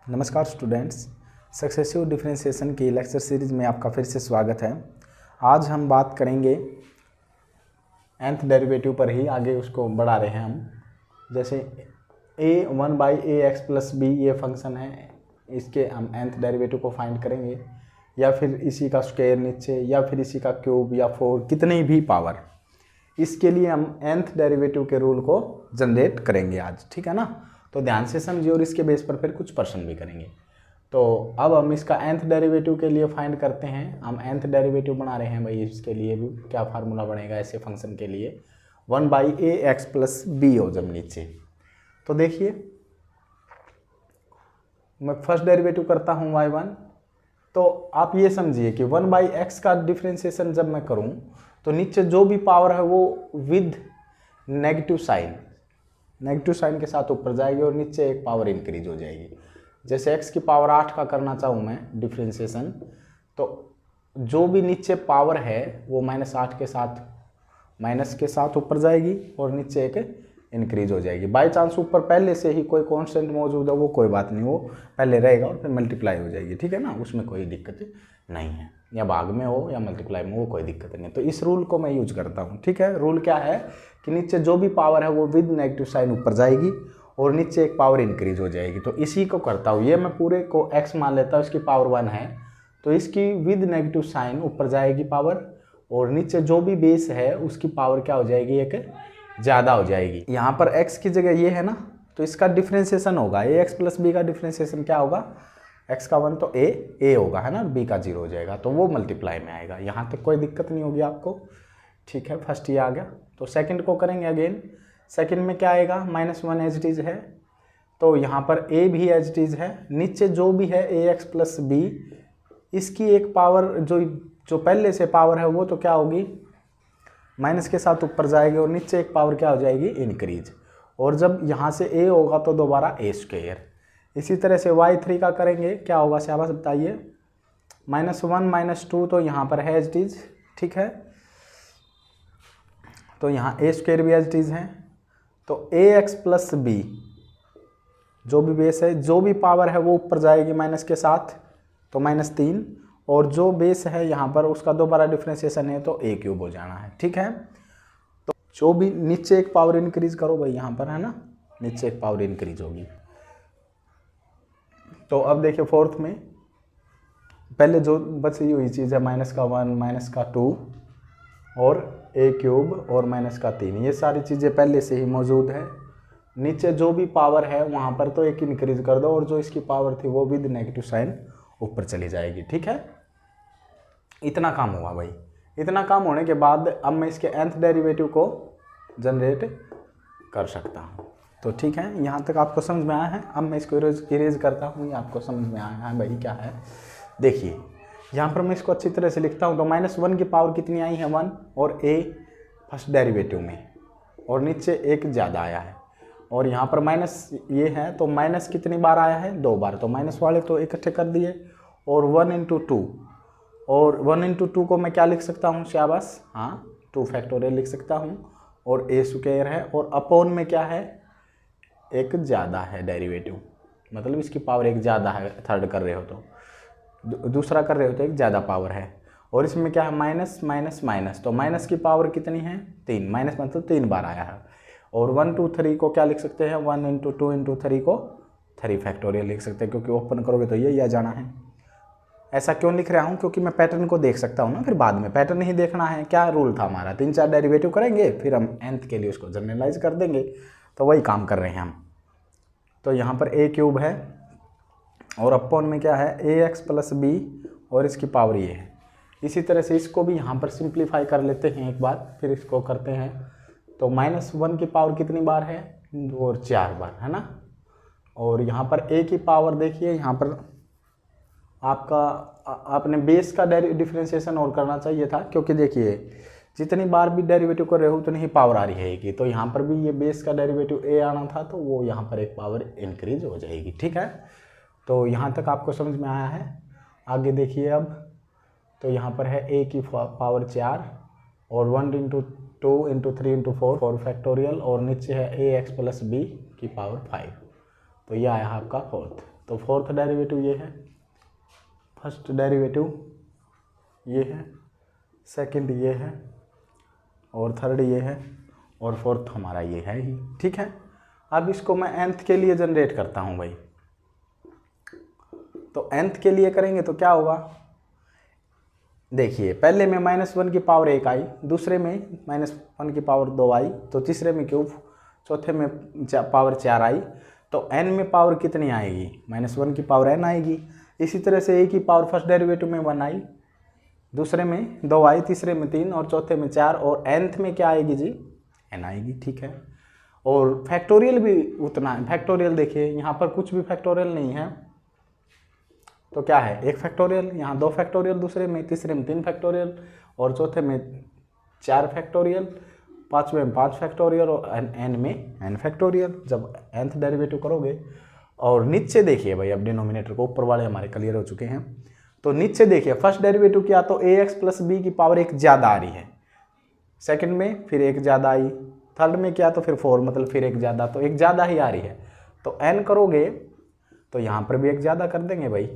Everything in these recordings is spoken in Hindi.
नमस्कार स्टूडेंट्स, सक्सेसिव डिफरेंशिएशन की लेक्चर सीरीज में आपका फिर से स्वागत है। आज हम बात करेंगे nth डेरिवेटिव पर ही, आगे उसको बढ़ा रहे हैं हम। जैसे a1/ax+b ये फंक्शन है, इसके हम nth डेरिवेटिव को फाइंड करेंगे, या फिर इसी का स्क्वायर नीचे, या फिर इसी का क्यूब या 4, कितनी भी पावर। इसके लिए हम nth डेरिवेटिव के रूल को जनरेट करेंगे आज, ठीक है ना। तो ध्यान से समझिए और इसके बेस पर फिर कुछ प्रश्न भी करेंगे। तो अब हम इसका nth डेरिवेटिव के लिए फाइंड करते हैं। हम nth डेरिवेटिव बना रहे हैं भाई, इसके लिए भी क्या फार्मूला बनेगा ऐसे फंक्शन के लिए, 1/ax+b हो जब नीचे। तो देखिए मैं फर्स्ट डेरिवेटिव करता हूँ y1। तो आप ये समझिए कि 1/x का डिफरेंशिएशन जब मैं करूँ तो नीचे जो भी पावर है वो विद नेगेटिव साइन के साथ ऊपर जाएगी और नीचे एक पावर इंक्रीज हो जाएगी। जैसे x की पावर 8 का करना चाहूँ मैं डिफरेंशिएशन, तो जो भी नीचे पावर है वो -8 के साथ माइनस के साथ ऊपर जाएगी और नीचे एक इंक्रीज हो जाएगी। बाई चांस ऊपर पहले से ही कोई कांस्टेंट मौजूद है वो कोई बात नहीं, वो पहले रहेगा और फिर मल्टीप्लाई हो जाएगी, ठीक है ना। उसमें कोई दिक्कत नहीं है, या भाग में हो या मल्टीप्लाई में, वो कोई दिक्कत नहीं है। तो इस रूल को मैं यूज करता हूँ, ठीक है। रूल क्या है कि नीचे जो भी पावर है वो विद नेगेटिव साइन ऊपर जाएगी और नीचे एक पावर इंक्रीज हो जाएगी। तो इसी को करता हूँ, ये मैं पूरे को x मान लेता हूँ, इसकी पावर 1 है, तो इसकी विद नेगेटिव साइन ऊपर जाएगी पावर, और नीचे जो भी बेस है उसकी पावर क्या हो जाएगी, एक ज़्यादा हो जाएगी। यहाँ पर x की जगह ये है ना, तो इसका डिफरेंशिएशन होगा ax+b का डिफरेंशिएशन क्या होगा, x का 1 तो a होगा, है ना, b का 0 हो जाएगा, तो वो मल्टीप्लाई में आएगा। यहाँ तक कोई दिक्कत नहीं होगी आपको, ठीक है। फर्स्ट ये आ गया, तो सेकंड को करेंगे अगेन। सेकंड में क्या आएगा, -1 एज इट इज है, तो यहाँ पर a भी एज इट इज है। नीचे जो भी है ax+b, इसकी एक पावर जो पहले से पावर है वो तो क्या होगी, माइनस के साथ ऊपर जाएगी और नीचे एक पावर क्या हो जाएगी, इंक्रीज। और जब यहाँ से a होगा तो दोबारा a²। इसी तरह से y3 का करेंगे, क्या होगा शाबाश बताइए, -1 -2, तो यहाँ पर है एज इट इज, ठीक है। तो यहाँ a² भी एज इट इज है। तो ax+b जो भी बेस है, जो भी पावर है वो ऊपर जाएगी माइनस के साथ, तो -3, और जो बेस है यहाँ पर उसका दोबारा डिफरेंशिएशन है तो a³ हो जाना है, ठीक है। तो जो भी नीचे एक पावर इंक्रीज करो भाई, यहाँ पर है ना, नीचे एक पावर इंक्रीज होगी। तो अब देखिए फोर्थ में पहले जो बची हुई चीज़ है, -1 -2 और a³ और -3, ये सारी चीज़ें पहले से ही मौजूद है। नीचे जो भी पावर है वहाँ पर तो एक इंक्रीज कर दो, और जो इसकी पावर थी वो विद नेगेटिव साइन ऊपर चली जाएगी, ठीक है। इतना काम हुआ भाई। इतना काम होने के बाद अब मैं इसके nth डेरिवेटिव को जनरेट कर सकता हूँ। तो ठीक है, यहाँ तक आपको समझ में आया है। अब मैं इसको इरेज करता हूँ, ये आपको समझ में आया है भाई क्या है। देखिए यहाँ पर मैं इसको अच्छी तरह से लिखता हूँ। तो -1 की पावर कितनी आई है, 1, और a फर्स्ट डेरिवेटिव में, और नीचे एक ज़्यादा आया है, और यहाँ पर माइनस ये है, तो माइनस कितनी बार आया है, 2 बार। तो माइनस वाले तो इकट्ठे कर दिए, और 1 × 2, और 1 × 2 को मैं क्या लिख सकता हूँ शाबाश, हाँ 2 फैक्टोरियल लिख सकता हूँ, और a² है, और अपॉन में क्या है, एक ज़्यादा है डेरिवेटिव, मतलब इसकी पावर एक ज़्यादा है, थर्ड कर रहे हो तो, दूसरा कर रहे हो तो एक ज़्यादा पावर है। और इसमें क्या है, माइनस माइनस माइनस, तो माइनस की पावर कितनी है, 3, माइनस मतलब 3 बार आया है। और 1 2 3 को क्या लिख सकते हैं, 1 × 2 × 3 को 3 फैक्टोरियल लिख सकते हैं, क्योंकि ओपन करोगे तो ये आ जाना है। ऐसा क्यों लिख रहा हूँ, क्योंकि मैं पैटर्न को देख सकता हूँ ना, फिर बाद में पैटर्न ही देखना है। क्या रूल था हमारा, 3-4 डेरिवेटिव करेंगे, फिर हम nth के लिए उसको जनरलाइज कर देंगे, तो वही काम कर रहे हैं हम। तो यहाँ पर a³ है, और अपॉन में क्या है, ax+b, और इसकी पावर ये है। इसी तरह से इसको भी यहाँ पर सिंप्लीफाई कर लेते हैं एक बार, फिर इसको करते हैं। तो -1 की पावर कितनी बार है, और 4 बार, है ना। और यहाँ पर a की पावर देखिए, यहाँ पर आपने बेस का डिफरेंशिएशन और करना चाहिए था, क्योंकि देखिए जितनी बार भी डेरिवेटिव कर रहे हो उतनी ही पावर आ रही है। तो यहाँ पर भी ये बेस का डेरिवेटिव a आना था, तो वो यहाँ पर एक पावर इंक्रीज हो जाएगी, ठीक है। तो यहाँ तक आपको समझ में आया है। आगे देखिए अब, तो यहाँ पर है a की पावर 4, और 1 × 2 × 3 × 4 फैक्टोरियल, और नीचे है ax+b की पावर 5। तो ये आया आपका फोर्थ। तो फोर्थ डेरिवेटिव ये है, फर्स्ट डेरिवेटिव ये है, सेकंड ये है, और थर्ड ये है, और फोर्थ हमारा ये है ही। ठीक है, अब इसको मैं nth के लिए जनरेट करता हूँ भाई। तो nth के लिए करेंगे तो क्या होगा, देखिए पहले में -1 की पावर 1 आई, दूसरे में -1 की पावर 2 आई, तो तीसरे में क्यूब, चौथे में पावर 4 आई, तो n में पावर कितनी आएगी, -1 की पावर n आएगी। इसी तरह से a की पावर फर्स्ट डेरिवेटिव में 1 आई, दूसरे में 2 आई, तीसरे में 3 और चौथे में 4, और nth में क्या आएगी जी, n आएगी। ठीक है, और फैक्टोरियल भी उतना है। फैक्टोरियल देखिए यहाँ पर कुछ भी फैक्टोरियल नहीं है, तो क्या है, 1 फैक्टोरियल, यहाँ 2 फैक्टोरियल, दूसरे में, तीसरे में 3 फैक्टोरियल, और चौथे में 4 फैक्टोरियल, पाँचवें में 5 फैक्टोरियल, और n में n फैक्टोरियल जब nth डेरिवेटिव करोगे। और नीचे देखिए भाई, अब डिनोमिनेटर को, ऊपर वाले हमारे क्लियर हो चुके हैं, तो नीचे देखिए फर्स्ट डेरिवेटिव क्या, तो ax प्लस b की पावर 1 ज़्यादा आ रही है, सेकंड में फिर 1 ज़्यादा आई, थर्ड में क्या, तो फिर 4, मतलब फिर 1 ज़्यादा, तो 1 ज़्यादा ही आ रही है। तो n करोगे तो यहाँ पर भी 1 ज़्यादा कर देंगे भाई।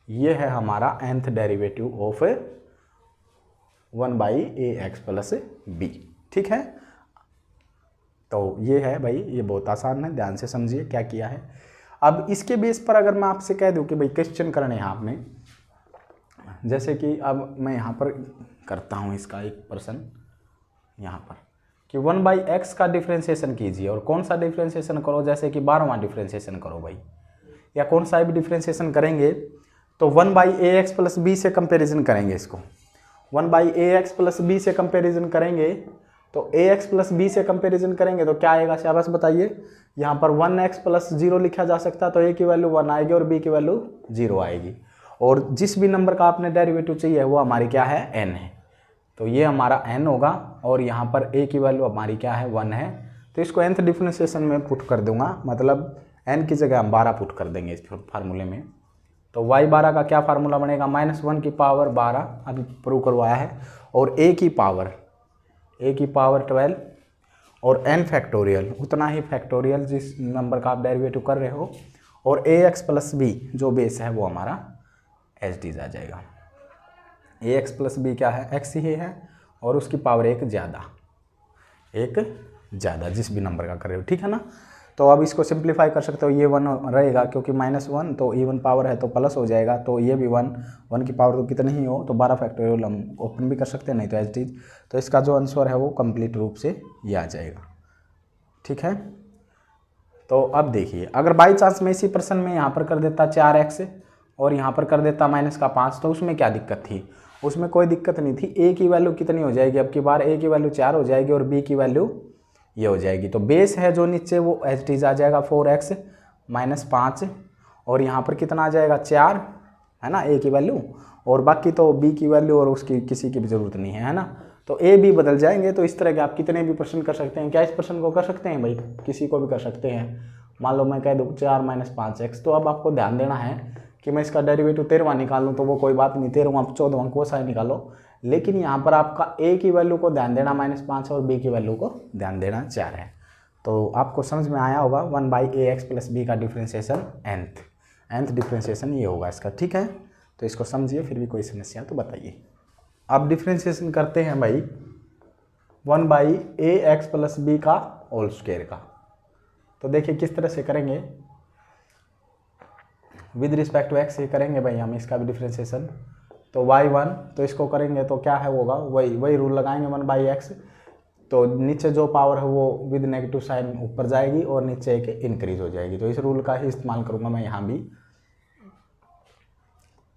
ये है हमारा nth derivative of 1/ax plus b। ठीक है, तो ये है भाई, ये बहुत आसान है, ध्यान से समझिए क्या किया है। अब इसके बेस पर अगर मैं आपसे कह दूं कि भाई क्वेश्चन करने हैं आपने, जैसे कि अब मैं यहाँ पर करता हूँ इसका एक प्रश्न यहाँ पर कि 1/x का डिफ्रेंशिएशन कीजिए, और कौन सा डिफ्रेंशिएशन करो, जैसे कि 12वां डिफ्रेंशिएशन करो भाई, या कौन सा भी डिफ्रेंशिएशन करेंगे तो 1/ax प्लस b से कंपेरिजन करेंगे। इसको 1/ax प्लस b से कंपेरिजन करेंगे, तो ax प्लस b से कंपेरिजन करेंगे तो क्या आएगा, शाबाश बताइए। यहाँ पर 1x प्लस 0 लिखा जा सकता है, तो a की वैल्यू 1 आएगी और b की वैल्यू 0 आएगी, और जिस भी नंबर का आपने डेरिवेटिव चाहिए वो हमारी क्या है, n है, तो ये हमारा n होगा, और यहाँ पर a की वैल्यू हमारी क्या है, 1 है। तो इसको nth डिफरेंशिएशन में पुट कर दूंगा, मतलब n की जगह हम 12 पुट कर देंगे इस फार्मूले में। तो y12 का क्या फार्मूला बनेगा, -1 की पावर 12 अभी प्रूव करवाया है, और a की पावर 12, और n फैक्टोरियल, उतना ही फैक्टोरियल जिस नंबर का आप डेरिवेटिव कर रहे हो, और ax प्लस b जो बेस है वो हमारा एज डीज आ जाएगा। ax प्लस b क्या है, x ही है, और उसकी पावर 1 ज़्यादा जिस भी नंबर का कर रहे हो। ठीक है ना, तो अब इसको सिंप्लीफाई कर सकते हो, ये 1 रहेगा क्योंकि -1 तो इवन पावर है तो प्लस हो जाएगा, तो ये भी 1 की पावर तो कितनी ही हो, तो 12 फैक्टोरियल हम ओपन भी कर सकते हैं, नहीं तो एज डीज। तो इसका जो आंसर है वो कंप्लीट रूप से ये आ जाएगा। ठीक है, तो अब देखिए अगर बाई चांस में इसी प्रश्न में यहाँ पर कर देता 4x और यहाँ पर कर देता -5, तो उसमें क्या दिक्कत थी, उसमें कोई दिक्कत नहीं थी। a की वैल्यू कितनी हो जाएगी, अब की बार a की वैल्यू 4 हो जाएगी, और b की वैल्यू ये हो जाएगी। तो बेस है जो नीचे वो एज डीज आ जाएगा 4x -5, और यहाँ पर कितना आ जाएगा 4, है ना, a की वैल्यू, और बाकी तो b की वैल्यू और उसकी किसी की भी ज़रूरत नहीं है, है ना। तो a b बदल जाएंगे। तो इस तरह के आप कितने भी प्रश्न कर सकते हैं। क्या इस प्रश्न को कर सकते हैं भाई, किसी को भी कर सकते हैं। मान लो मैं कह दूँ 4 - 5x, तो अब आपको ध्यान देना है कि मैं इसका डेरिवेटिव 13वां निकालूँ तो वो कोई बात नहीं, 13वां 14वां कोसाइन निकालो, लेकिन यहाँ पर आपका a की वैल्यू को ध्यान देना -5 और b की वैल्यू को ध्यान देना 4 है। तो आपको समझ में आया होगा 1/ax प्लस b का डिफ्रेंशिएशन nth डिफ्रेंशिएशन ये होगा इसका। ठीक है, तो इसको समझिए, फिर भी कोई समस्या तो बताइए। अब डिफ्रेंशिएशन करते हैं भाई 1/ax प्लस b का होल स्क्वायर का। तो देखिए किस तरह से करेंगे, विद रिस्पेक्ट टू x ही करेंगे भाई हम इसका भी डिफ्रेंशिएशन। तो y1 तो इसको करेंगे तो क्या है होगा, वही रूल लगाएंगे 1/x, तो नीचे जो पावर है वो विद नेगेटिव साइन ऊपर जाएगी और नीचे एक इंक्रीज हो जाएगी। तो इस रूल का ही इस्तेमाल करूँगा मैं यहाँ भी।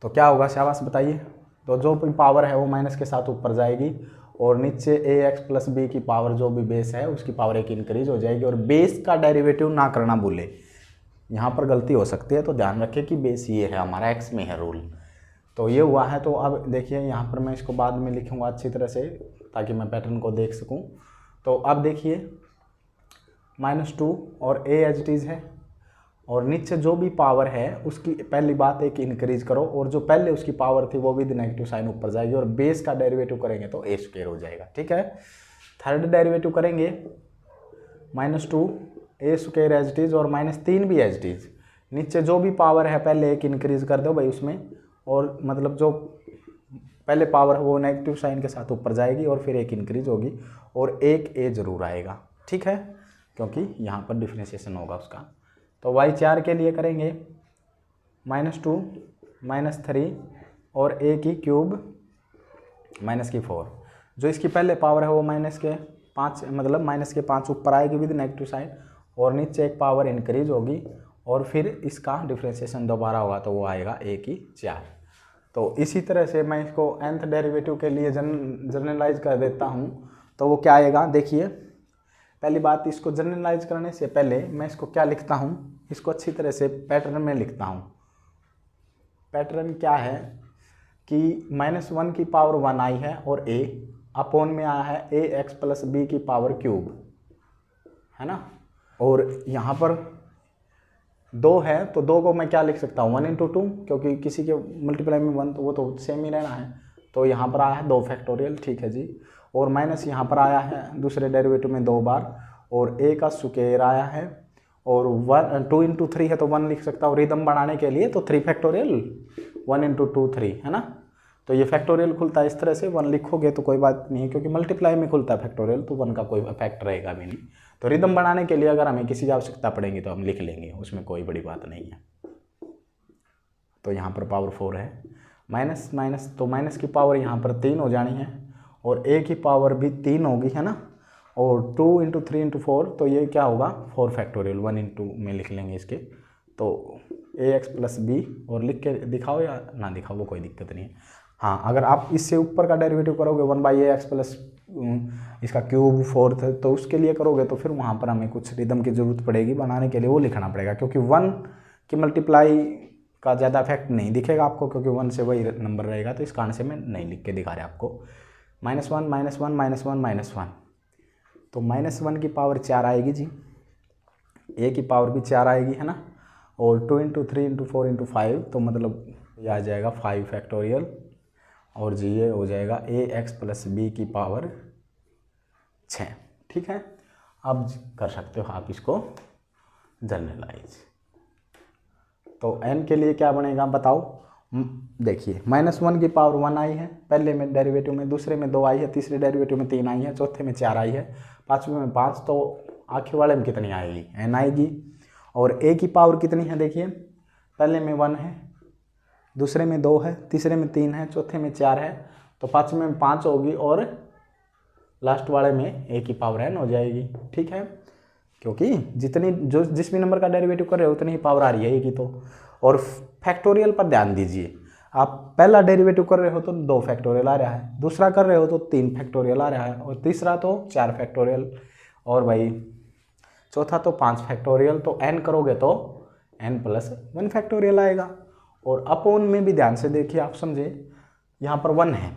तो क्या होगा, शाबाश बताइए। तो जो भी पावर है वो माइनस के साथ ऊपर जाएगी, और नीचे ax प्लस b की पावर जो भी बेस है उसकी पावर 1 इंक्रीज हो जाएगी। और बेस का डेरिवेटिव ना करना भूले, यहाँ पर गलती हो सकती है, तो ध्यान रखें कि बेस ये है हमारा, x में है रूल। तो ये हुआ है। तो अब देखिए यहाँ पर मैं इसको बाद में लिखूँगा अच्छी तरह से ताकि मैं पैटर्न को देख सकूँ। तो अब देखिए -2 और a एज इट इज़ है, और नीचे जो भी पावर है उसकी पहली बात एक इंक्रीज करो, और जो पहले उसकी पावर थी वो विद नेगेटिव साइन ऊपर जाएगी, और बेस का डेरिवेटिव करेंगे तो a स्क्वायर हो जाएगा। ठीक है, थर्ड डेरिवेटिव करेंगे -2 a square as it is और -3 भी एज इट इज़। नीचे जो भी पावर है पहले एक इंक्रीज कर दो भाई उसमें, और मतलब जो पहले पावर है वो नेगेटिव साइन के साथ ऊपर जाएगी और फिर एक इंक्रीज होगी और एक ए जरूर आएगा, ठीक है, क्योंकि यहाँ पर डिफ्रेंशिएशन होगा उसका। तो y4 के लिए करेंगे -2 -3 और a की क्यूब -4। जो इसकी पहले पावर है वो -5 मतलब -5 ऊपर आएगी विद नेगेटिव साइन, और नीचे एक पावर इंक्रीज होगी और फिर इसका डिफ्रेंशिएशन दोबारा होगा तो वो आएगा a की 4। तो इसी तरह से मैं इसको nth डेरिवेटिव के लिए जनरलाइज कर देता हूँ। तो वो क्या आएगा, देखिए पहली बात, इसको जनरलाइज करने से पहले मैं इसको क्या लिखता हूँ, इसको अच्छी तरह से पैटर्न में लिखता हूँ। पैटर्न क्या है कि -1 की पावर 1 आई है और a अपॉन में आया है ax + b की पावर क्यूब, है ना, और यहाँ पर 2 है तो 2 को मैं क्या लिख सकता हूँ 1 × 2, क्योंकि किसी के मल्टीप्लाई में 1 तो वो तो सेम ही रहना है। तो यहाँ पर आया है 2 फैक्टोरियल, ठीक है जी, और माइनस यहाँ पर आया है दूसरे डेरिवेटिव में 2 बार, और a का स्क्वायर आया है, और 2 × 3 है तो 1 लिख सकता हूँ रिदम बढ़ाने के लिए, तो 3 फैक्टोरियल 1 × 2 3, है ना। तो ये फैक्टोरियल खुलता है इस तरह से, 1 लिखोगे तो कोई बात नहीं है क्योंकि मल्टीप्लाई में खुलता है फैक्टोरियल, तो 1 का कोई इफेक्ट रहेगा भी नहीं। तो रिदम बनाने के लिए अगर हमें किसी की आवश्यकता पड़ेगी तो हम लिख लेंगे, उसमें कोई बड़ी बात नहीं है। तो यहाँ पर पावर 4 है, माइनस माइनस तो माइनस की पावर यहाँ पर 3 हो जानी है और a की पावर भी 3 होगी, है ना, और 2 × 3 × 4 तो ये क्या होगा 4 फैक्टोरियल, 1 × 2 में लिख लेंगे इसके। तो ax + b, और लिख के दिखाओ या ना दिखाओ वो कोई दिक्कत नहीं है। हाँ, अगर आप इससे ऊपर का डेरिवेटिव करोगे 1/ax + इसका क्यूब 4 तो उसके लिए करोगे तो फिर वहाँ पर हमें कुछ रिदम की ज़रूरत पड़ेगी बनाने के लिए, वो लिखना पड़ेगा, क्योंकि 1 की मल्टीप्लाई का ज़्यादा इफेक्ट नहीं दिखेगा आपको, क्योंकि 1 से वही नंबर रहेगा, तो इस कारण से मैं नहीं लिख के दिखा रहा आपको। -1 -1 -1 -1, तो -1 की पावर 4 आएगी जी, a की पावर भी 4 आएगी, है ना, और 2 × 3 × 4 × 5 तो मतलब ये आ जाएगा 5 फैक्टोरियल, और जी ये हो जाएगा ax + b की पावर 6, ठीक है। अब कर सकते हो आप इसको जनरलाइज। तो n के लिए क्या बनेगा बताओ, देखिए -1 की पावर 1 आई है पहले में डेरिवेटिव में, दूसरे में 2 आई है, तीसरे डेरिवेटिव में 3 आई है, चौथे में 4 आई है, पाँचवें में 5, तो आखिर वाले में कितनी आएगी n आएगी। और a की पावर कितनी है देखिए, पहले में 1 है, दूसरे में 2 है, तीसरे में 3 है, चौथे में 4 है, तो पाँचवें में 5 होगी और लास्ट वाले में a की पावर n हो जाएगी, ठीक है, क्योंकि जितनी जिस भी नंबर का डेरिवेटिव कर रहे हो उतनी ही पावर आ रही है a की। तो और फैक्टोरियल पर ध्यान दीजिए, आप पहला डेरिवेटिव कर रहे हो तो 2 फैक्टोरियल आ रहा है, दूसरा कर रहे हो तो 3 फैक्टोरियल आ रहा है, और तीसरा तो 4 फैक्टोरियल, और भाई चौथा तो 5 फैक्टोरियल। तो n करोगे तो n + 1 फैक्टोरियल आएगा। और अपोन में भी ध्यान से देखिए, आप समझे, यहाँ पर 1 है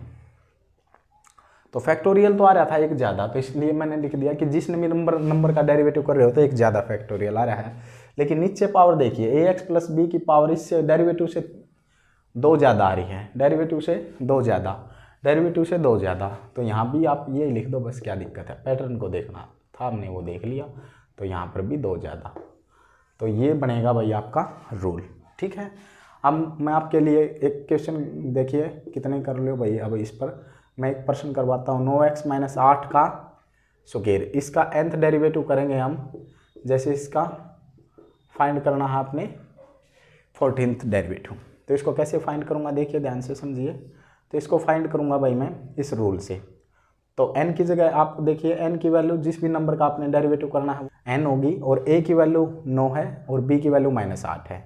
तो फैक्टोरियल तो आ रहा था एक ज़्यादा, तो इसलिए मैंने लिख दिया कि जिस भी नंबर का डेरिवेटिव कर रहे हो तो एक ज़्यादा फैक्टोरियल आ रहा है। लेकिन नीचे पावर देखिए ax + b की पावर इससे डेरिवेटिव से 2 ज़्यादा आ रही है, डेरिवेटिव से 2 ज़्यादा, डेरिवेटिव से 2 ज़्यादा, तो यहाँ भी आप ये लिख दो, बस क्या दिक्कत है, पैटर्न को देखना था हमने वो देख लिया, तो यहाँ पर भी 2 ज़्यादा, तो ये बनेगा भाई आपका रूल, ठीक है। अब मैं आपके लिए एक क्वेश्चन देखिए कितने कर लो भाई, अब इस पर मैं एक प्रश्न करवाता हूँ, 9x - 8 का स्क्वायर, इसका nth डेरिवेटिव करेंगे हम, जैसे इसका फाइंड करना है आपने 14th डेरिवेटिव, तो इसको कैसे फाइंड करूँगा देखिए ध्यान से समझिए। तो इसको फाइंड करूँगा भाई मैं इस रूल से, तो n की जगह आप देखिए n की वैल्यू जिस भी नंबर का आपने डेरिवेटिव करना है n होगी, और a की वैल्यू 9 है और b की वैल्यू -8 है,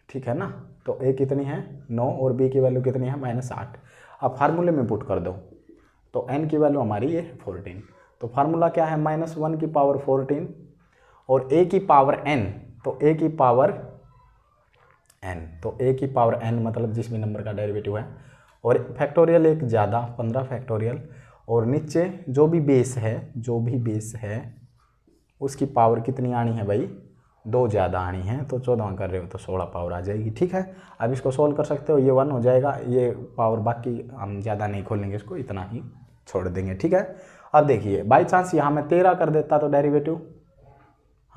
ठीक है ना। तो a कितनी है 9 और b की वैल्यू कितनी है -8। अब फार्मूले में पुट कर दो, तो n की वैल्यू हमारी ये 14, तो फार्मूला क्या है -1 की पावर 14 और a की पावर n, तो a की पावर n, तो a की पावर n मतलब जिस भी नंबर का डेरिवेटिव है, और फैक्टोरियल एक ज़्यादा 15 फैक्टोरियल, और नीचे जो भी बेस है उसकी पावर कितनी आनी है भाई 2 ज़्यादा आनी है, तो 14 कर रहे हो तो 16 पावर आ जाएगी, ठीक है। अब इसको सोल्व कर सकते हो, ये 1 हो जाएगा, ये पावर बाकी हम ज़्यादा नहीं खोलेंगे, इसको इतना ही छोड़ देंगे, ठीक है। अब देखिए बाई चांस यहाँ मैं 13 कर देता तो डेरिवेटिव,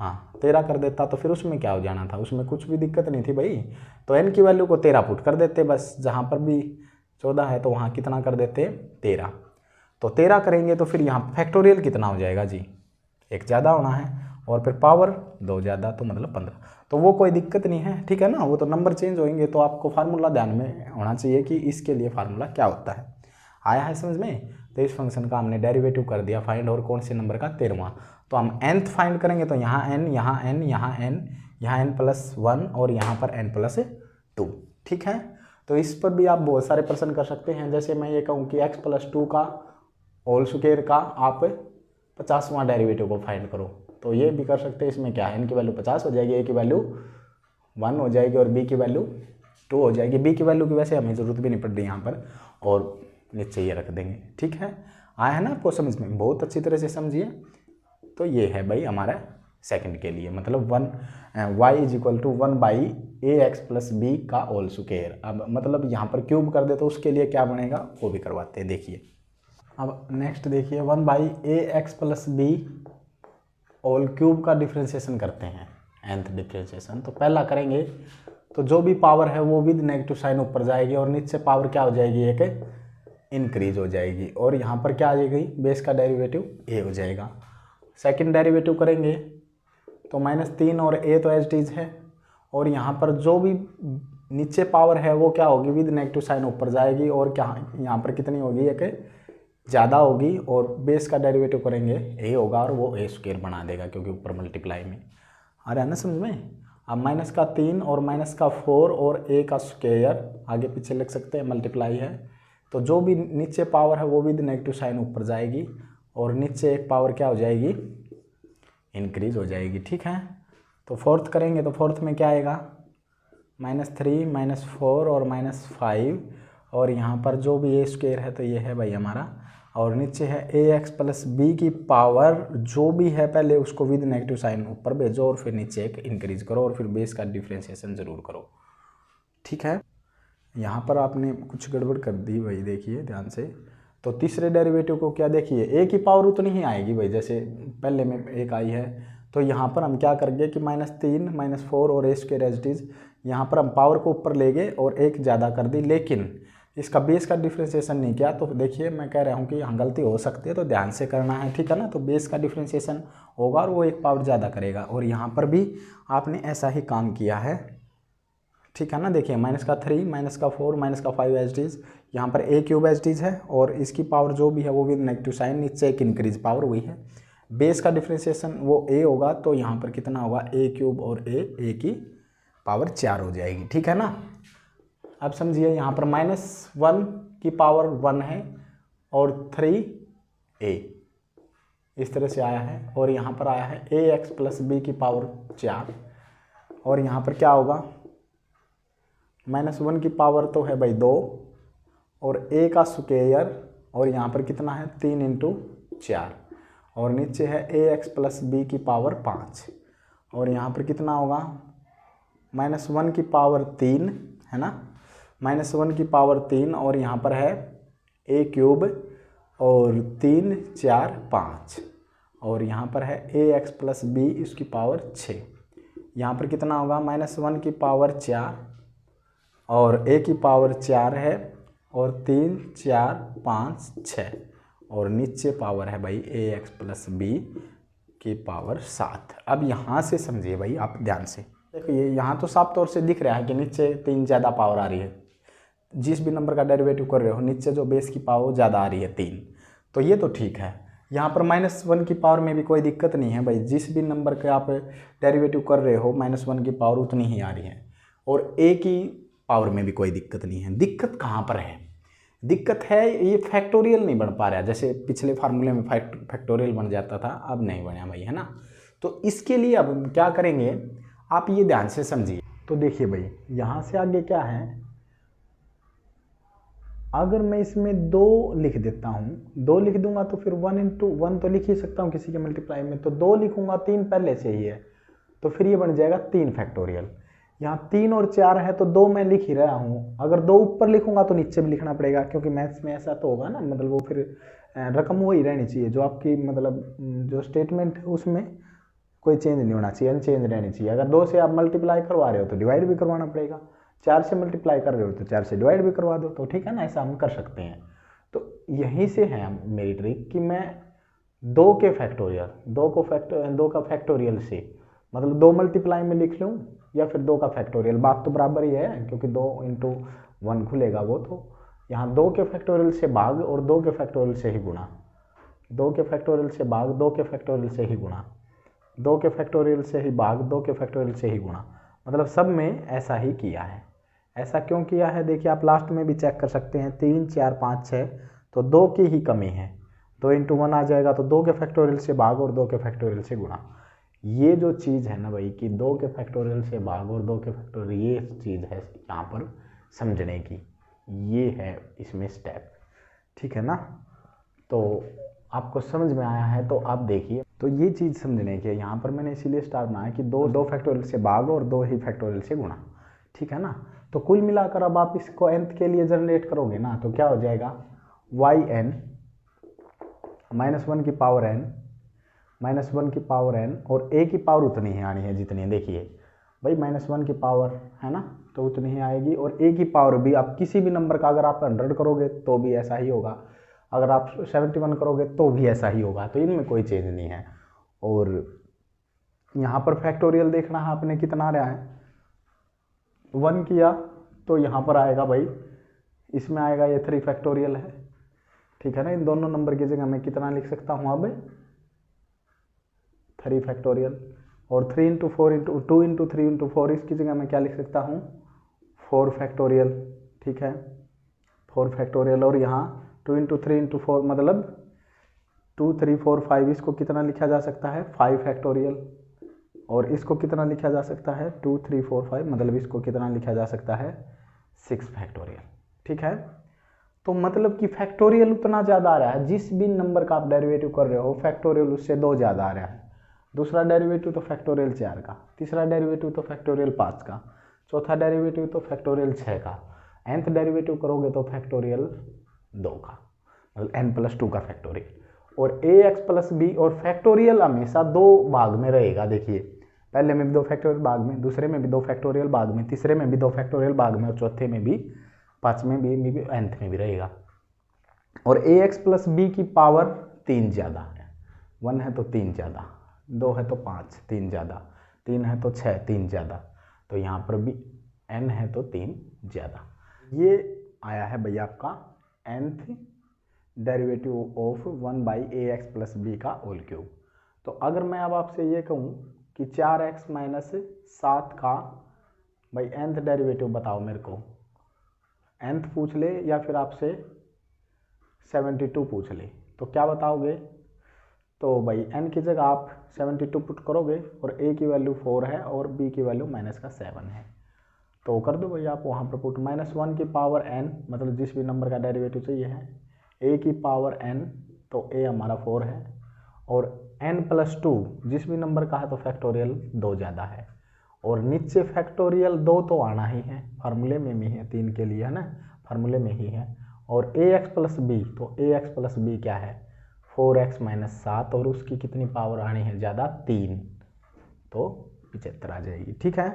हाँ 13 कर देता तो फिर उसमें क्या हो जाना था, उसमें कुछ भी दिक्कत नहीं थी भाई। तो n की वैल्यू को 13 पुट कर देते बस, जहाँ पर भी 14 है तो वहाँ कितना कर देते 13। तो 13 करेंगे तो फिर यहाँ फैक्टोरियल कितना हो जाएगा जी, एक ज़्यादा होना है और फिर पावर 2 ज़्यादा तो मतलब 15। तो वो कोई दिक्कत नहीं है, ठीक है ना, वो तो नंबर चेंज होंगे। तो आपको फार्मूला ध्यान में होना चाहिए कि इसके लिए फार्मूला क्या होता है। आया है समझ में। तो इस फंक्शन का हमने डेरिवेटिव कर दिया फाइंड, और कौन से नंबर का 13वां। तो हम nth फाइंड करेंगे तो यहाँ n, यहाँ n, यहाँ n, यहाँ n+1 और यहाँ पर n+2, ठीक है। तो इस पर भी आप बहुत सारे प्रश्न कर सकते हैं। जैसे मैं ये कहूँ कि x+2 का होल स्क्वायर का आप 50वां डेरिवेटिव को फाइंड करो, तो ये भी कर सकते हैं। इसमें क्या है, n की वैल्यू 50 हो जाएगी, a की वैल्यू 1 हो जाएगी और b की वैल्यू 2 हो जाएगी। b की वैल्यू की वैसे हमें ज़रूरत भी नहीं पड़ रही यहाँ पर, और नीचे ये रख देंगे, ठीक है। आया है ना आपको समझ में, बहुत अच्छी तरह से समझिए। तो ये है भाई हमारा सेकंड के लिए, मतलब y = 1/ax+b का होल स्क्वायर। अब मतलब यहाँ पर क्यूब कर दे तो उसके लिए क्या बनेगा वो भी करवाते हैं, देखिए। अब नेक्स्ट देखिए 1/ax+b होल क्यूब का डिफ्रेंशिएशन करते हैं, nth डिफ्रेंशिएशन। तो पहला करेंगे तो जो भी पावर है वो विद नेगेटिव साइन ऊपर जाएगी और नीचे पावर क्या हो जाएगी, एक इंक्रीज हो जाएगी, और यहाँ पर क्या आ जाएगी, बेस का डेरिवेटिव a हो जाएगा। सेकंड डेरिवेटिव करेंगे तो -3 और a तो एज इट इज है, और यहाँ पर जो भी नीचे पावर है वो क्या होगी, विद नेगेटिव साइन ऊपर जाएगी, और क्या यहाँ पर कितनी होगी, एक ज़्यादा होगी, और बेस का डेरिवेटिव करेंगे a होगा और वो a² बना देगा क्योंकि ऊपर मल्टीप्लाई में आ रहा है ना समझ में। अब -3 और -4 और a का स्क्वायर आगे पीछे लिख सकते हैं, मल्टीप्लाई है। तो जो भी नीचे पावर है वो विद नेगेटिव साइन ऊपर जाएगी, और नीचे एक पावर क्या हो जाएगी, इंक्रीज हो जाएगी, ठीक है। तो फोर्थ करेंगे तो फोर्थ में क्या आएगा, -3 -4 और -5, और यहाँ पर जो भी a² है तो ये है भाई हमारा, और नीचे है ax+b की पावर, जो भी है पहले उसको विद नेगेटिव साइन ऊपर भेजो और फिर नीचे एक इंक्रीज करो और फिर बेस का डिफ्रेंशिएशन ज़रूर करो, ठीक है। यहाँ पर आपने कुछ गड़बड़ कर दी भाई, देखिए ध्यान से। तो तीसरे डेरिवेटिव को क्या, देखिए a की पावर उतनी ही आएगी भाई जैसे पहले में एक आई है। तो यहाँ पर हम क्या करेंगे कि -3 -4 और a² एज इट इज, यहाँ पर हम पावर को ऊपर ले गए और एक ज़्यादा कर दी, लेकिन इसका बेस का डिफ्रेंशिएशन नहीं किया। तो देखिए मैं कह रहा हूँ कि यहाँ गलती हो सकती है, तो ध्यान से करना है, ठीक है ना। तो बेस का डिफ्रेंशिएशन होगा और वो एक पावर ज़्यादा करेगा, और यहाँ पर भी आपने ऐसा ही काम किया है, ठीक है ना। देखिए -3 -4 -5 एज इट इज, यहाँ पर a³ एज इट इज है, और इसकी पावर जो भी है वो विद नेगेटिव साइन, नीचे एक इंक्रीज पावर हुई है। बेस का डिफ्रेंशिएशन वो a होगा, तो यहाँ पर कितना होगा, a³ और a की पावर 4 हो जाएगी, ठीक है ना। अब समझिए यहाँ पर -1 की पावर 1 है और 3a इस तरह से आया है, और यहाँ पर आया है ax+b की पावर 4, और यहाँ पर क्या होगा, -1 की पावर तो है भाई 2 और a का स्क्वायर, और यहाँ पर कितना है 3 × 4, और नीचे है ax+b की पावर 5, और यहाँ पर कितना होगा, -1 की पावर 3 है ना, -1 की पावर 3, और यहाँ पर है a³ और 3 4 5, और यहाँ पर है ax+b इसकी पावर 6, यहाँ पर कितना होगा, -1 की पावर 4 और a की पावर 4 है, और 3 4 5 6, और नीचे पावर है भाई ax+b की पावर 7। अब यहाँ से समझिए भाई आप ध्यान से, देखिए यहाँ तो साफ तौर से दिख रहा है कि नीचे 3 ज़्यादा पावर आ रही है, जिस भी नंबर का डेरिवेटिव कर रहे हो नीचे जो बेस की पावर ज़्यादा आ रही है 3, तो ये तो ठीक है। यहाँ पर -1 की पावर में भी कोई दिक्कत नहीं है भाई, जिस भी नंबर के आप डेरिवेटिव कर रहे हो -1 की पावर उतनी ही आ रही है, और a की पावर में भी कोई दिक्कत नहीं है। दिक्कत कहाँ पर है, दिक्कत है ये फैक्टोरियल नहीं बन पा रहा है। जैसे पिछले फार्मूले में फैक्टोरियल बन जाता था, अब नहीं बना भाई, है ना। तो इसके लिए अब हम क्या करेंगे, आप ये ध्यान से समझिए। तो देखिए भाई यहाँ से आगे क्या है, अगर मैं इसमें 2 लिख देता हूँ, 2 लिख दूंगा तो फिर 1 × 1 तो लिख ही सकता हूँ किसी के मल्टीप्लाई में, तो 2 लिखूंगा, 3 पहले से ही है, तो फिर ये बन जाएगा 3 फैक्टोरियल। यहाँ 3 और 4 है तो 2 मैं लिख ही रहा हूँ, अगर 2 ऊपर लिखूंगा तो नीचे भी लिखना पड़ेगा, क्योंकि मैथ्स में ऐसा तो होगा ना, मतलब वो फिर रकम वो ही रहनी चाहिए जो आपकी मतलब जो स्टेटमेंट है उसमें कोई चेंज नहीं होना चाहिए, अनचेंज रहनी चाहिए। अगर 2 से आप मल्टीप्लाई करवा रहे हो तो डिवाइड भी करवाना पड़ेगा, 4 से मल्टीप्लाई कर रहे हो तो 4 से डिवाइड भी करवा दो, तो ठीक है ना, ऐसा हम कर सकते हैं। तो यहीं से है मेरी ट्रिक कि मैं 2 के फैक्टोरियल, 2 का फैक्टोरियल से मतलब 2 मल्टीप्लाई में लिख लूँ या फिर 2 का फैक्टोरियल, बात तो बराबर ही है क्योंकि 2 × 1 खुलेगा वो, तो यहाँ 2 के फैक्टोरियल से भाग और 2 के फैक्टोरियल से ही गुणा, 2 के फैक्टोरियल से भाग 2 के फैक्टोरियल से ही गुणा, 2 के फैक्टोरियल से ही भाग 2 के फैक्टोरियल से ही गुणा, मतलब सब में ऐसा ही किया है। ऐसा क्यों किया है देखिए, आप लास्ट में भी चेक कर सकते हैं, 3 4 5 6, तो 2 की ही कमी है, 2 × 1 आ जाएगा, तो 2 के फैक्टोरियल से भाग और 2 के फैक्टोरियल से गुणा। ये जो चीज़ है ना भाई कि 2 के फैक्टोरियल से भाग और 2 के फैक्टोरियल, ये चीज़ है यहाँ पर समझने की, ये है इसमें स्टेप, ठीक है ना। तो आपको समझ में आया है तो आप देखिए, तो ये चीज़ समझने की है, यहाँ पर मैंने इसीलिए स्टार बनाया कि 2 फैक्टोरियल से भाग और 2 ही फैक्टोरियल से गुणा, ठीक है ना। तो कुल मिलाकर अब आप इसको nth के लिए जनरेट करोगे ना, तो क्या हो जाएगा, yn -1 की पावर n, -1 की पावर n, और a की पावर उतनी ही आनी है जितनी, देखिए भाई -1 की पावर है ना, तो उतनी ही आएगी, और a की पावर भी आप किसी भी नंबर का अगर आप 100 करोगे तो भी ऐसा ही होगा, अगर आप 71 करोगे तो भी ऐसा ही होगा, तो इनमें कोई चेंज नहीं है। और यहाँ पर फैक्टोरियल देखना है आपने कितना आ रहा है, 1 किया तो यहाँ पर आएगा भाई, इसमें आएगा ये 3 फैक्टोरियल है, ठीक है ना। इन दोनों नंबर की जगह मैं कितना लिख सकता हूँ अब, 3 फैक्टोरियल, और 3 × 4 × 2 × 3 × 4, इसकी जगह मैं क्या लिख सकता हूँ, 4 फैक्टोरियल, ठीक है, 4 फैक्टोरियल, और यहाँ 2 × 3 × 4 मतलब 2 3 4 5, इसको कितना लिखा जा सकता है, 5 फैक्टोरियल, और इसको कितना लिखा जा सकता है, 2 3 4 5, मतलब इसको कितना लिखा जा सकता है, 6 फैक्टोरियल, ठीक है। तो मतलब कि फैक्टोरियल उतना ज़्यादा आ रहा है, जिस भी नंबर का आप डेरिवेटिव कर रहे हो फैक्टोरियल उससे 2 ज़्यादा आ रहा है, दूसरा डेरिवेटिव तो फैक्टोरियल 4 का, तीसरा डेरिवेटिव तो फैक्टोरियल 5 का, चौथा डेरिवेटिव तो फैक्टोरियल 6 का, nth डेरिवेटिव करोगे तो फैक्टोरियल 2 का, मतलब n+2 का फैक्टोरियल, और ax + b, और फैक्टोरियल हमेशा 2 भाग में रहेगा, देखिए पहले में भी 2 फैक्टोरियल भाग में, दूसरे में भी 2 फैक्टोरियल भाग में, तीसरे में भी 2 फैक्टोरियल भाग में, और चौथे में भी, पाँचवें में भी, nth में भी रहेगा। और ax + b की पावर 3 ज़्यादा है, 1 है तो 3 ज़्यादा, 2 है तो 5, 3 ज़्यादा, 3 है तो 6, 3 ज़्यादा, तो यहाँ पर भी n है तो 3 ज़्यादा। ये आया है भैया आपका nth derivative of 1/ax + b का होल क्यूब। तो अगर मैं अब आपसे ये कहूँ कि 4x - 7 का भाई nth डेरिवेटिव बताओ मेरे को, nth पूछ ले या फिर आपसे 72 पूछ ले, तो क्या बताओगे, तो भाई n की जगह आप 72 पुट करोगे, और a की वैल्यू 4 है और b की वैल्यू -7 है, तो कर दो भाई आप वहाँ पर पुट, -1 की पावर n, मतलब जिस भी नंबर का डेरिवेटिव चाहिए है, a की पावर n, तो a हमारा 4 है, और n+2 जिस भी नंबर का है तो फैक्टोरियल 2 ज़्यादा है, और नीचे फैक्टोरियल 2 तो आना ही है, फार्मूले में भी है 3 के लिए, है ना, फार्मूले में ही है, और ax + b, तो ax + b क्या है, 4x - 7, और उसकी कितनी पावर आनी है ज़्यादा, 3, तो 75 आ जाएगी, ठीक है।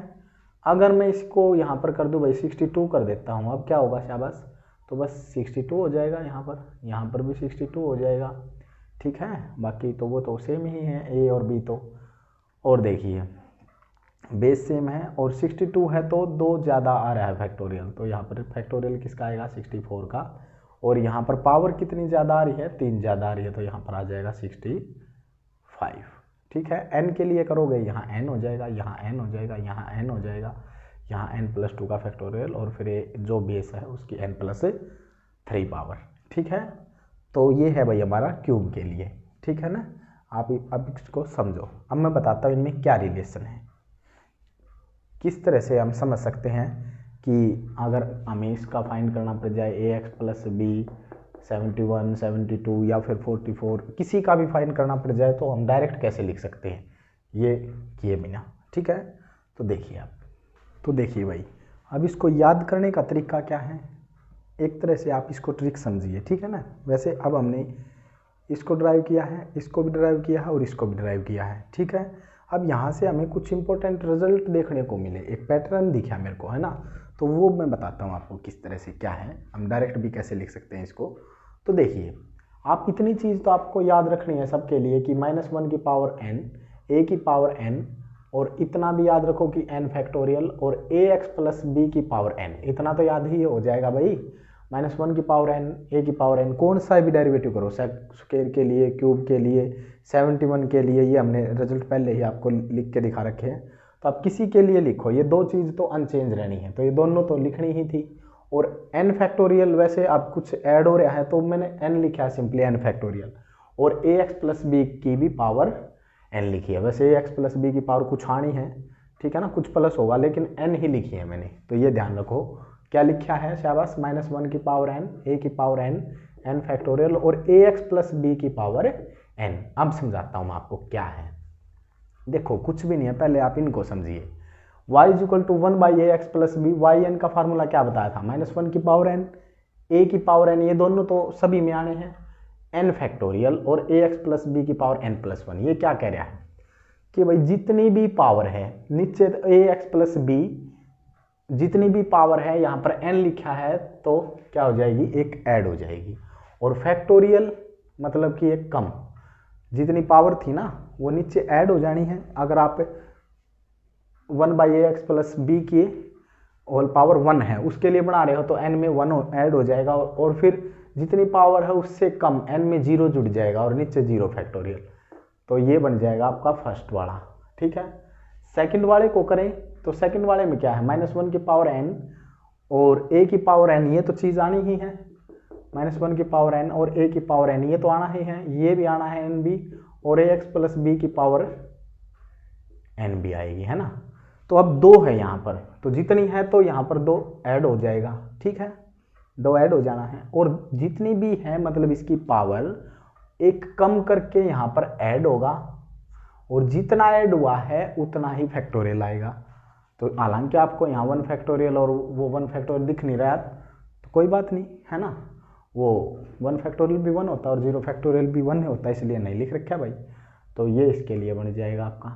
अगर मैं इसको यहाँ पर कर दूँ भाई 62 कर देता हूँ, अब क्या होगा शाबाश, तो बस 62 हो जाएगा, यहाँ पर भी 62 हो जाएगा, ठीक है। बाकी तो वो तो सेम ही है, a और b तो, और देखिए बेस सेम है, और 62 है तो 2 ज़्यादा आ रहा है फैक्टोरियल, तो यहाँ पर फैक्टोरियल किसका आएगा, 64 का, और यहाँ पर पावर कितनी ज़्यादा आ रही है, 3 ज़्यादा आ रही है, तो यहाँ पर आ जाएगा 65, ठीक है। n के लिए करोगे यहाँ n हो जाएगा, यहाँ n हो जाएगा, यहाँ n हो जाएगा, यहाँ n+2 का फैक्टोरियल, और फिर जो बेस है उसकी n+3 पावर, ठीक है। तो ये है भाई हमारा क्यूब के लिए, ठीक है ना। आप अब इसको समझो, अब मैं बताता हूँ इनमें क्या रिलेशन है, किस तरह से हम समझ सकते हैं कि अगर हमें इसका फाइंड करना पड़ जाए ax + b 71, 72 या फिर 44, किसी का भी फाइंड करना पड़ जाए, तो हम डायरेक्ट कैसे लिख सकते हैं ये किए बिना, ठीक है। तो देखिए आप, तो देखिए भाई, अब इसको याद करने का तरीका क्या है, एक तरह से आप इसको ट्रिक समझिए, ठीक है ना। वैसे अब हमने इसको ड्राइव किया है, इसको भी ड्राइव किया है, और इसको भी ड्राइव किया है, ठीक है। अब यहाँ से हमें कुछ इंपॉर्टेंट रिजल्ट देखने को मिले, एक पैटर्न दिखा मेरे को, है ना। तो वो मैं बताता हूँ आपको किस तरह से क्या है, हम डायरेक्ट भी कैसे लिख सकते हैं इसको। तो देखिए, आप इतनी चीज़ तो आपको याद रखनी है सबके लिए कि -1 की पावर n, a की पावर n, और इतना भी याद रखो कि n फैक्टोरियल और ax प्लस b की पावर n, इतना तो याद ही हो जाएगा भाई। -1 की पावर n, a की पावर n, कौन सा भी डेरिवेटिव करो, स्क्वायर के लिए, क्यूब के लिए, 71 के लिए, ये हमने रिजल्ट पहले ही आपको लिख के दिखा रखे हैं। तो आप किसी के लिए लिखो, ये दो चीज़ तो अनचेंज रहनी है, तो ये दोनों तो लिखनी ही थी। और n फैक्टोरियल, वैसे अब कुछ ऐड हो रहा है तो मैंने n लिखा है सिंपली n फैक्टोरियल, और ax प्लस b की भी पावर n लिखी है। वैसे ax प्लस b की पावर कुछ आनी है, ठीक है ना, कुछ प्लस होगा, लेकिन n ही लिखी है मैंने, तो ये ध्यान रखो क्या लिखा है, शाबाश। -1 की पावर n, a की पावर n, n फैक्टोरियल और ax प्लस b की पावर n। अब समझाता हूँ मैं आपको क्या है। देखो कुछ भी नहीं है, पहले आप इनको समझिए। y is equal to 1/ax plus b, Y N का फार्मूला क्या बताया था, -1 की पावर n, a की पावर n, ये दोनों तो सभी में आने हैं, n फैक्टोरियल और ax प्लस b की पावर n प्लस 1। ये क्या कह रहा है कि भाई जितनी भी पावर है नीचे ax प्लस b, जितनी भी पावर है यहाँ पर n लिखा है तो क्या हो जाएगी, एक ऐड हो जाएगी। और फैक्टोरियल मतलब कि एक कम, जितनी पावर थी ना वो नीचे ऐड हो जानी है। अगर आप 1/ax प्लस b की होल पावर 1 है उसके लिए बना रहे हो तो n में 1 ऐड हो जाएगा, और फिर जितनी पावर है उससे कम n में 0 जुड़ जाएगा और नीचे 0 फैक्टोरियल। तो ये बन जाएगा आपका फर्स्ट वाला, ठीक है। सेकंड वाले को करें तो सेकंड वाले में क्या है, -1 की पावर n और a की पावर n, ये तो चीज़ आनी ही है। -1 की पावर n और a की पावर n, ये तो आना ही है, ये भी आना है n भी, और ax प्लस b की पावर n भी आएगी, है ना। तो अब 2 है यहाँ पर, तो जितनी है तो यहाँ पर 2 ऐड हो जाएगा, ठीक है, 2 ऐड हो जाना है। और जितनी भी है मतलब इसकी पावर एक कम करके यहाँ पर ऐड होगा, और जितना ऐड हुआ है उतना ही फैक्टोरियल आएगा। तो हालांकि आपको यहाँ 1 फैक्टोरियल और वो 1 फैक्टोरियल दिख नहीं रहा तो कोई बात नहीं, है ना। वो 1 फैक्टोरियल भी 1 होता है और 0 फैक्टोरियल भी 1 होता है, इसलिए नहीं लिख रखा है भाई। तो ये इसके लिए बन जाएगा आपका,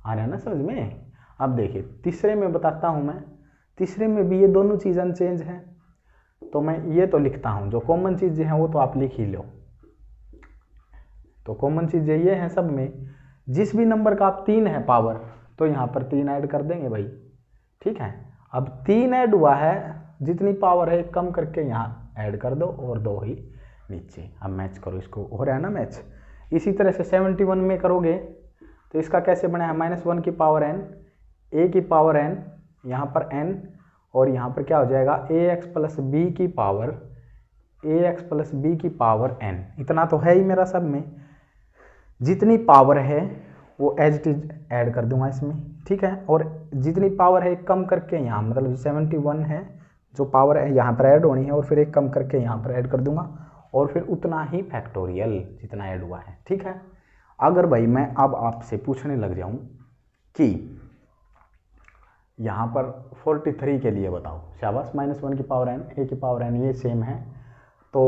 आ रहा है ना समझ में। अब देखिए तीसरे में बताता हूँ मैं, तीसरे में भी ये दोनों चीज़ अनचेंज हैं, तो मैं ये तो लिखता हूँ, जो कॉमन चीज़ें हैं वो तो आप लिख ही लो। तो कॉमन चीज़ें ये हैं सब में, जिस भी नंबर का आप 3 है पावर, तो यहाँ पर 3 ऐड कर देंगे भाई, ठीक है। अब 3 ऐड हुआ है, जितनी पावर है कम करके यहाँ ऐड कर दो और 2 ही नीचे। अब मैच करो इसको, हो रहा है ना मैच। इसी तरह से 71 में करोगे तो इसका कैसे बना है, -1 की पावर n, a की पावर n, यहाँ पर n, और यहाँ पर क्या हो जाएगा ax प्लस b की पावर, ax प्लस b की पावर n। इतना तो है ही मेरा सब में, जितनी पावर है वो एज इट इज ऐड कर दूंगा इसमें, ठीक है। और जितनी पावर है कम करके यहाँ, मतलब 71 है जो पावर है यहाँ पर ऐड होनी है, और फिर एक कम करके यहाँ पर ऐड कर दूंगा, और फिर उतना ही फैक्टोरियल जितना ऐड हुआ है, ठीक है। अगर भाई मैं अब आपसे पूछने लग जाऊं कि यहाँ पर 43 के लिए बताओ, शाबाश, -1 की पावर n, a की पावर n, ये सेम है, तो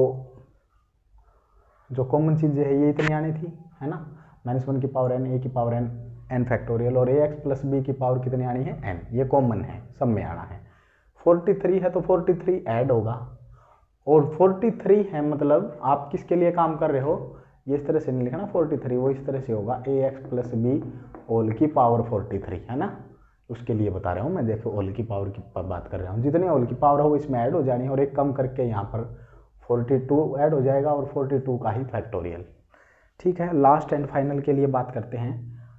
जो कॉमन चीज़ें है ये इतनी आनी थी, है ना। -1 की पावर n, a की पावर n, n फैक्टोरियल, और ax प्लस b की पावर कितनी आनी है, n, ये कॉमन है, सब में आना है। 43 है तो 43 ऐड होगा, और 43 है मतलब आप किसके लिए काम कर रहे हो, ये इस तरह से नहीं लिखना 43, वो इस तरह से होगा ax प्लस b होल की पावर 43, है ना, उसके लिए बता रहा हूँ मैं। देखो होल की पावर की बात कर रहा हूँ, जितनी होल की पावर हो वो इसमें ऐड हो जानी है, और एक कम करके यहाँ पर 42 ऐड हो जाएगा, और 42 का ही फैक्टोरियल, ठीक है। लास्ट एंड फाइनल के लिए बात करते हैं।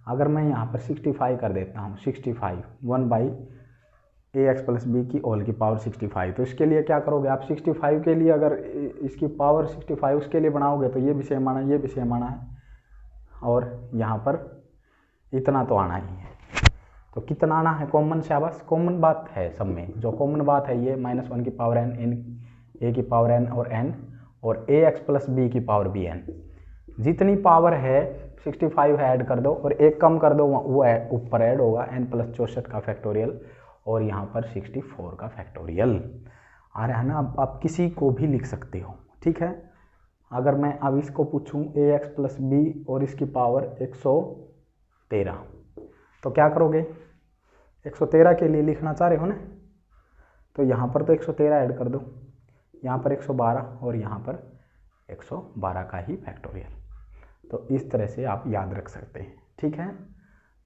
अगर मैं यहाँ पर 65 कर देता हूँ, 65 1/ax प्लस b की होल की पावर 65, तो इसके लिए क्या करोगे आप, 65 के लिए अगर इसकी पावर 65 उसके लिए बनाओगे तो ये भी सेम आना है, ये भी सेम आना है, और यहाँ पर इतना तो आना ही है। तो कितना आना है कॉमन, शाबाश, कॉमन बात है सब में, जो कॉमन बात है ये -1 की पावर n, a की पावर n और n, और ax प्लस b की पावर bn। जितनी पावर है 65 है ऐड कर दो, और एक कम कर दो, वो ऊपर ऐड होगा, n प्लस 64 का फैक्टोरियल, और यहाँ पर 64 का फैक्टोरियल आ रहा है ना। अब आप किसी को भी लिख सकते हो, ठीक है। अगर मैं अब इसको पूछूं ax प्लस b और इसकी पावर 13। तो क्या करोगे, 113 के लिए लिखना चाह रहे हो ना, तो यहाँ पर तो 113 ऐड कर दो, यहाँ पर 112 और यहाँ पर 112 का ही फैक्टोरियल। तो इस तरह से आप याद रख सकते हैं, ठीक है।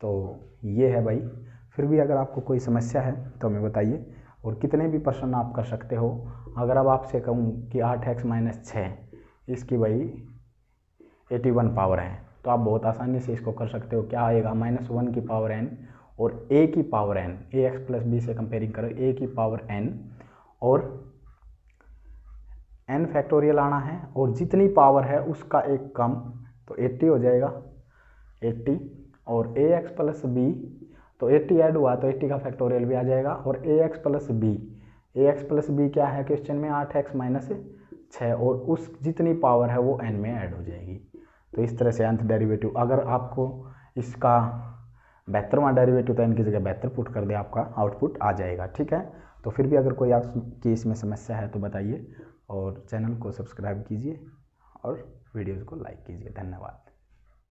तो ये है भाई। फिर भी अगर आपको कोई समस्या है तो हमें बताइए, और कितने भी प्रश्न आप कर सकते हो। अगर अब आपसे कहूँ कि 8x - 6 इसकी भाई 81 पावर है, तो आप बहुत आसानी से इसको कर सकते हो। क्या आएगा, -1 की पावर n और a की पावर n, ax + b से कंपेयरिंग करो, a की पावर n और n फैक्टोरियल आना है, और जितनी पावर है उसका एक कम, तो 80 हो जाएगा, 80। और ax + b, तो 80 ऐड हुआ तो 80 का फैक्टोरियल भी आ जाएगा। और ax + b, ax + b क्या है क्वेश्चन में, 8x - 6, और उस जितनी पावर है वो n में ऐड हो जाएगी। तो इस तरह से nth डेरिवेटिव, अगर आपको इसका 72वां डेरिवेटिव तो n की जगह 72 पुट कर दे, आपका आउटपुट आ जाएगा, ठीक है। तो फिर भी अगर कोई आपकी इसमें समस्या है तो बताइए, और चैनल को सब्सक्राइब कीजिए और वीडियोज़ को लाइक कीजिए। धन्यवाद।